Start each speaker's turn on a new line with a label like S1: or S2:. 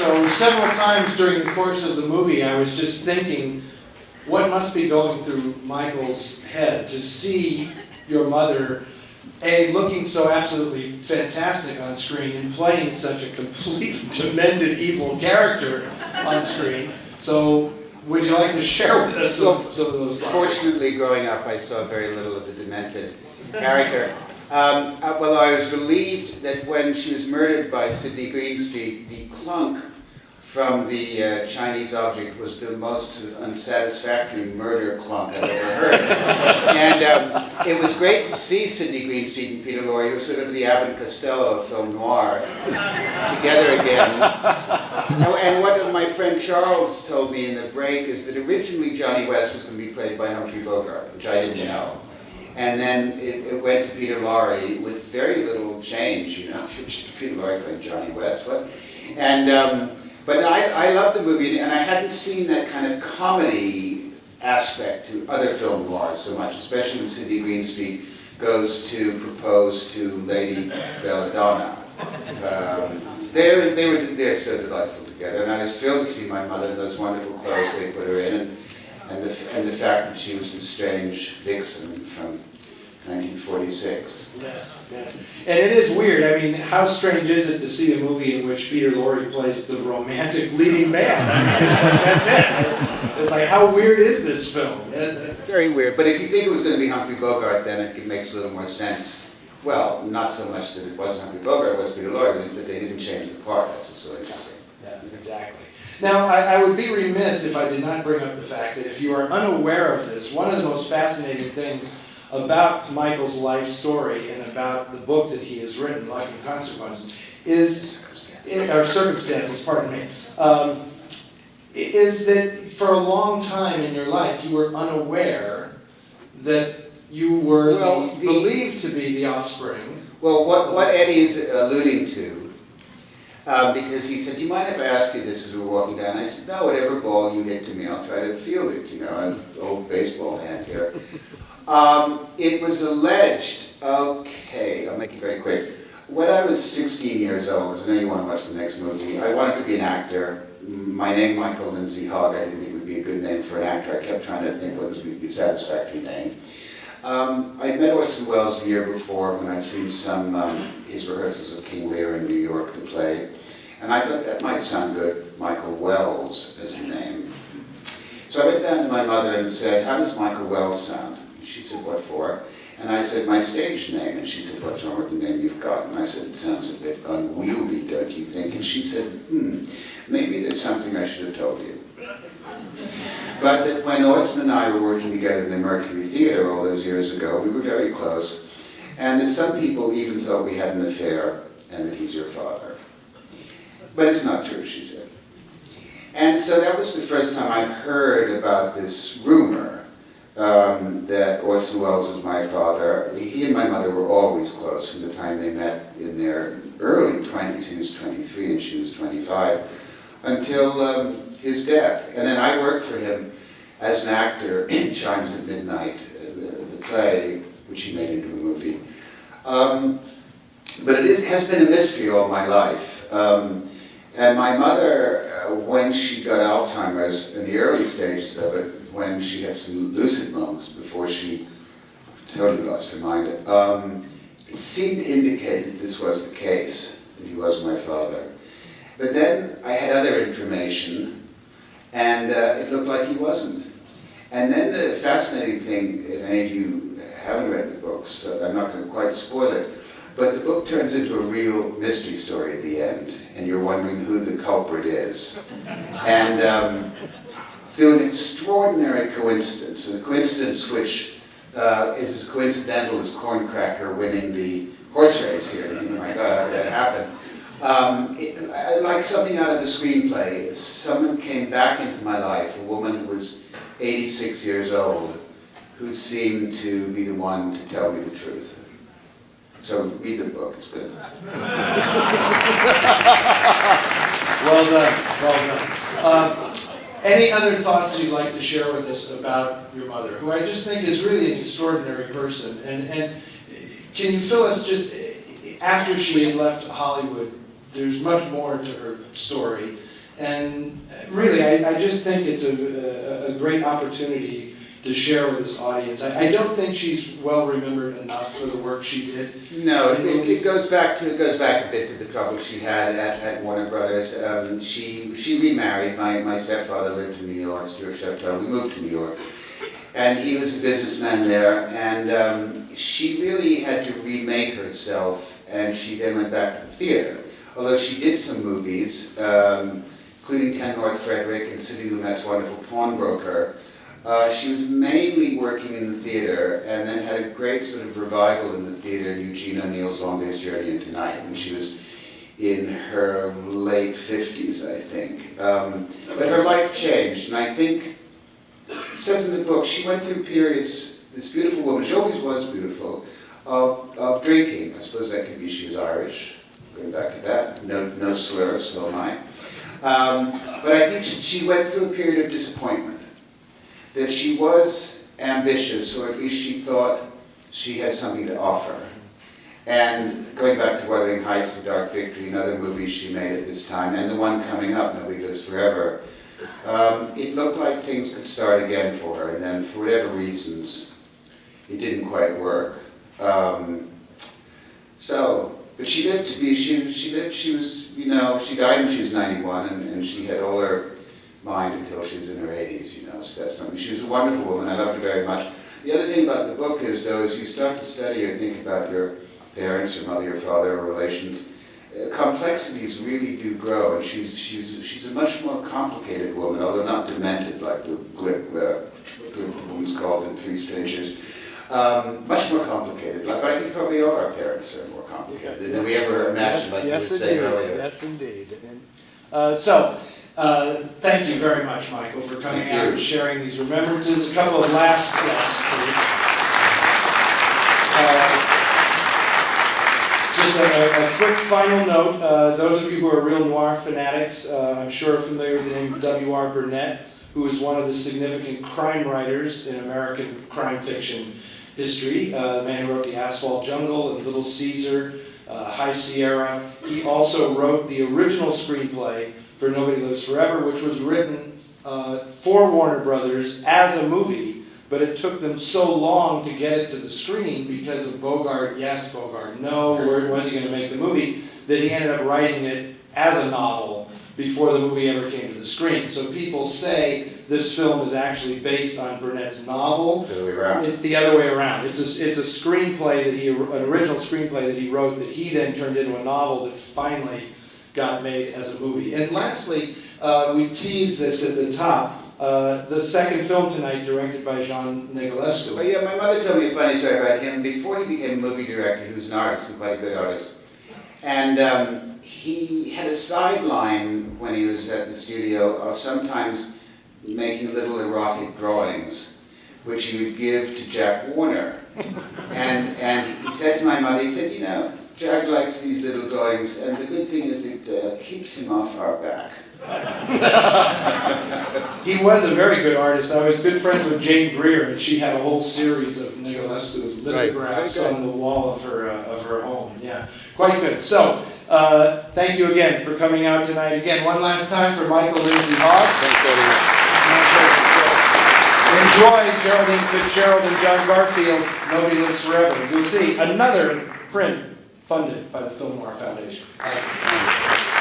S1: So several times during the course of the movie, I was just thinking, what must be going through Michael's head to see your mother, A, looking so absolutely fantastic on screen and playing such a completely demented evil character on screen. So would you like to share with us some of those thoughts?
S2: Fortunately, growing up, I saw very little of the demented character. Well, I was relieved that when she was murdered by Sidney Greenstreet, the clunk from the Chinese object was the most unsatisfactory murder clunk I've ever heard. And it was great to see Sidney Greenstreet and Peter Lorre, who was sort of the Abbott and Costello of film noir, together again. And what my friend Charles told me in the break is that originally Johnny West was going to be played by Humphrey Bogart, which I didn't know. And then it went to Peter Lorre with very little change, you know, Peter Lorre playing Johnny West. But I loved the movie, and I hadn't seen that kind of comedy aspect to other film noirs so much, especially when Sidney Greenstreet goes to propose to Lady Belladonna. They're so delightful together, and I was thrilled to see my mother in those wonderful clothes they put her in, and the fact that she was a strange vixen from 1946.
S1: Yes, yes. And it is weird. I mean, how strange is it to see a movie in which Peter Lorre plays the romantic leading man? I mean, it's like, that's it. It's like, how weird is this film?
S2: Very weird. But if you think it was going to be Humphrey Bogart, then it makes a little more sense. Well, not so much that it wasn't Humphrey Bogart, it was Peter Lorre, but they didn't change the part. That's what's so interesting.
S1: Yeah, exactly. Now, I would be remiss if I did not bring up the fact that if you are unaware of this, one of the most fascinating things about Michael's life story and about the book that he has written, Life and Consequences, or Circumstances, pardon me, is that for a long time in your life you were unaware that you were believed to be the offspring.
S2: Well, what Eddie is alluding to, because he said, do you mind if I ask you this as we were walking down? I said, no, whatever ball you hit to me, I'll try to field it. You know, I'm an old baseball hand here. It was alleged, okay, I'll make it very quick. When I was 16 years old, as I know you want to watch the next movie, I wanted to be an actor. My name, Michael Lindsay-Hogg, I didn't think it would be a good name for an actor. I kept trying to think what would be a satisfactory name. I'd met Orson Welles the year before when I'd seen some his rehearsals of King Lear in New York, the play. And I thought that might sound good, Michael Wells as a name. So I went down to my mother and said, how does Michael Wells sound? She said, what for? And I said, my stage name. And she said, what's wrong with the name you've got? And I said, it sounds a bit unwieldy, don't you think? And she said, maybe there's something I should have told you. But that when Orson and I were working together in the Mercury Theater all those years ago, we were very close, and that some people even thought we had an affair and that he's your father. But it's not true, she said. And so that was the first time I heard about this rumor that Orson Welles was my father. He and my mother were always close from the time they met in their early 20s. He was 23 and she was 25, until his death. And then I worked for him as an actor in Chimes at Midnight, the play, which he made into a movie. But it has been a mystery all my life. And my mother, when she got Alzheimer's, in the early stages of it, when she had some lucid moments before she totally lost her mind, it seemed to indicate that this was the case, that he was my father. But then I had other information, and it looked like he wasn't. And then the fascinating thing, if any of you haven't read the books, so I'm not going to quite spoil it, but the book turns into a real mystery story at the end, and you're wondering who the culprit is. And through an extraordinary coincidence, a coincidence which is as coincidental as Corncracker winning the horse race here. Oh my God, how did that happen? Like something out of a screenplay, someone came back into my life, a woman who was 86 years old, who seemed to be the one to tell me the truth. So read the book, it's good.
S1: Well done, well done. Any other thoughts you'd like to share with us about your mother, who I just think is really an extraordinary person? And can you fill us just, after she had left Hollywood, there's much more to her story. And really, I just think it's a great opportunity to share with this audience. I don't think she's well remembered enough for the work she did.
S2: No, it goes back a bit to the trouble she had at Warner Brothers. She remarried. My stepfather lived in New York, Stuart Chateau. We moved to New York, and he was a businessman there. And she really had to remake herself, and she then went back to the theater. Although she did some movies, including 10 North Frederick and Sidney Lumet's wonderful Pawnbroker. She was mainly working in the theater, and then had a great sort of revival in the theater in Eugene O'Neill's Long Day's Journey into Night, when she was in her late 50s, I think. But her life changed, and I think, it says in the book, she went through periods, this beautiful woman, she always was beautiful, of drinking. I suppose that could be she was Irish, going back to that, no slur, so am I. But I think she went through a period of disappointment. That she was ambitious, or at least she thought she had something to offer. And going back to Wuthering Heights, The Dark Victory, and other movies she made at this time, and the one coming up, Nobody Lives Forever, it looked like things could start again for her, and then for whatever reasons, it didn't quite work. But she lived to be, she was, you know, she died when she was 91, and she had all her mind until she was in her 80s, you know, so that's something. She was a wonderful woman, I loved her very much. The other thing about the book is, though, as you start to study or think about your parents, your mother, your father, or relations, complexities really do grow, and she's a much more complicated woman, although not demented like the woman's called in Three Strangers. Much more complicated, but I think probably all our parents are more complicated than we ever imagined, like you were saying earlier.
S3: Yes, indeed.
S1: Thank you very much, Michael, for coming out and sharing these remembrances. A couple of last steps, please. Just a quick final note. Those of you who are real noir fanatics, I'm sure are familiar with the name W.R. Burnett, who is one of the significant crime writers in American crime fiction history. The man who wrote The Asphalt Jungle and Little Caesar, High Sierra. He also wrote the original screenplay for Nobody Lives Forever, which was written for Warner Brothers as a movie, but it took them so long to get it to the screen because of Bogart, yes, Bogart, no, where was he going to make the movie, that he ended up writing it as a novel before the movie ever came to the screen. So people say this film is actually based on Burnett's novel.
S2: It's the other way around.
S1: It's the other way around. It's a screenplay that an original screenplay that he wrote that he then turned into a novel that finally got made as a movie. And lastly, we teased this at the top, the second film tonight directed by Jean Negulesco.
S2: Oh yeah, my mother told me a funny story about him. Before he became a movie director, he was an artist, and quite a good artist. And he had a sideline when he was at the studio of sometimes making little erotic drawings, which he would give to Jack Warner. And he said to my mother, he said, you know, Jack likes these little drawings, and the good thing is it keeps him off our back.
S1: He was a very good artist. I was good friends with Jane Greer, and she had a whole series of Negulesco's lithographs on the wall of her home. Yeah, quite good. So, thank you again for coming out tonight. Again, one last time for Michael Lindsay-Hogg. Enjoy Geraldine Fitzgerlad and John Garfield, Nobody Lives Forever. You'll see another print funded by the Film Noir Foundation. Thank you.